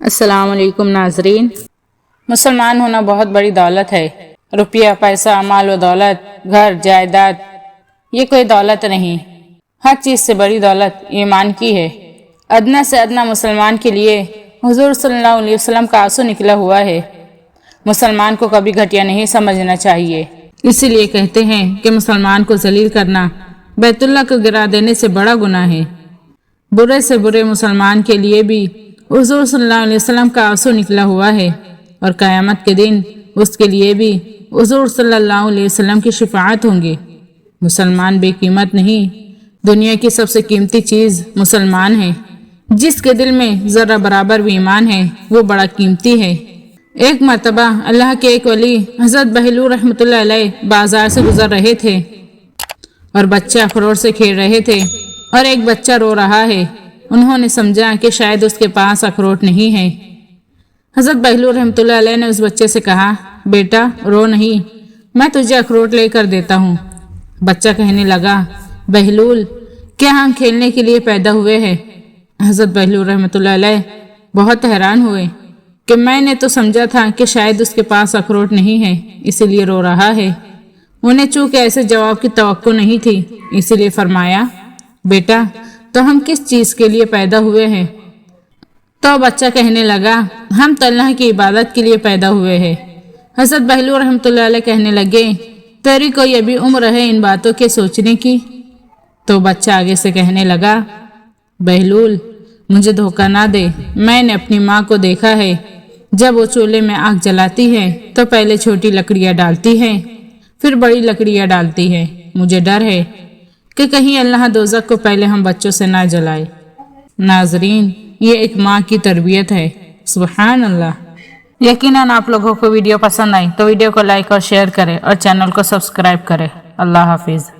السلام علیکم ناظرین۔ مسلمان ہونا بہت بڑی دولت ہے۔ روپیہ، پیسہ، مال و دولت، گھر، جائیداد، یہ کوئی دولت نہیں۔ ہر چیز سے بڑی دولت ایمان کی ہے۔ ادنا سے ادنا مسلمان کے لیے حضور صلی اللہ علیہ وسلم کا آنسو نکلا ہوا ہے۔ مسلمان کو کبھی گھٹیا نہیں سمجھنا چاہیے۔ اسی لیے کہتے ہیں کہ مسلمان کو ذلیل کرنا بیت اللہ کو گرا دینے سے بڑا گناہ ہے۔ برے سے برے مسلمان کے لیے بھی حضور صلی اللہ علیہ وسلم کا آنسو نکلا ہوا ہے، اور قیامت کے دن اس کے لیے بھی حضور صلی اللہ علیہ وسلم کی شفاعت ہوں گی۔ مسلمان بے قیمت نہیں، دنیا کی سب سے قیمتی چیز مسلمان ہے۔ جس کے دل میں ذرہ برابر بھی ایمان ہے وہ بڑا قیمتی ہے۔ ایک مرتبہ اللہ کے ایک ولی حضرت بہلول رحمۃ اللہ علیہ بازار سے گزر رہے تھے اور بچے اخروٹ سے کھیل رہے تھے، اور ایک بچہ رو رہا ہے۔ انہوں نے سمجھا کہ شاید اس کے پاس اخروٹ نہیں ہے۔ حضرت بہلول رحمۃ اللہ علیہ نے اس بچے سے کہا، بیٹا رو نہیں، میں تجھے اخروٹ لے کر دیتا ہوں۔ بچہ کہنے لگا، بہلول، کیا ہم کھیلنے کے لیے پیدا ہوئے ہیں؟ حضرت بہلول رحمۃ اللہ علیہ بہت حیران ہوئے کہ میں نے تو سمجھا تھا کہ شاید اس کے پاس اخروٹ نہیں ہے، اسی لیے رو رہا ہے۔ انہیں چونکہ ایسے جواب کی توقع نہیں تھی، اسی لیے فرمایا، بیٹا تو ہم کس چیز کے لیے پیدا ہوئے ہیں؟ تو بچہ کہنے لگا، ہم تو اللہ کی عبادت کے لیے پیدا ہوئے ہیں۔ حضرت بہلول رحمۃ اللہ علیہ کہنے لگے، تیری کوئی ابھی عمر ہے ان باتوں کے سوچنے کی؟ تو بچہ آگے سے کہنے لگا، بہلول مجھے دھوکہ نہ دے، میں نے اپنی ماں کو دیکھا ہے، جب وہ چولہے میں آگ جلاتی ہے تو پہلے چھوٹی لکڑیاں ڈالتی ہے، پھر بڑی لکڑیاں ڈالتی ہے۔ مجھے ڈر ہے کہ کہیں اللہ دوزخ کو پہلے ہم بچوں سے نہ جلائے۔ ناظرین، یہ ایک ماں کی تربیت ہے۔ سبحان اللہ۔ یقیناً آپ لوگوں کو ویڈیو پسند آئی تو ویڈیو کو لائک اور شیئر کریں اور چینل کو سبسکرائب کریں۔ اللہ حافظ۔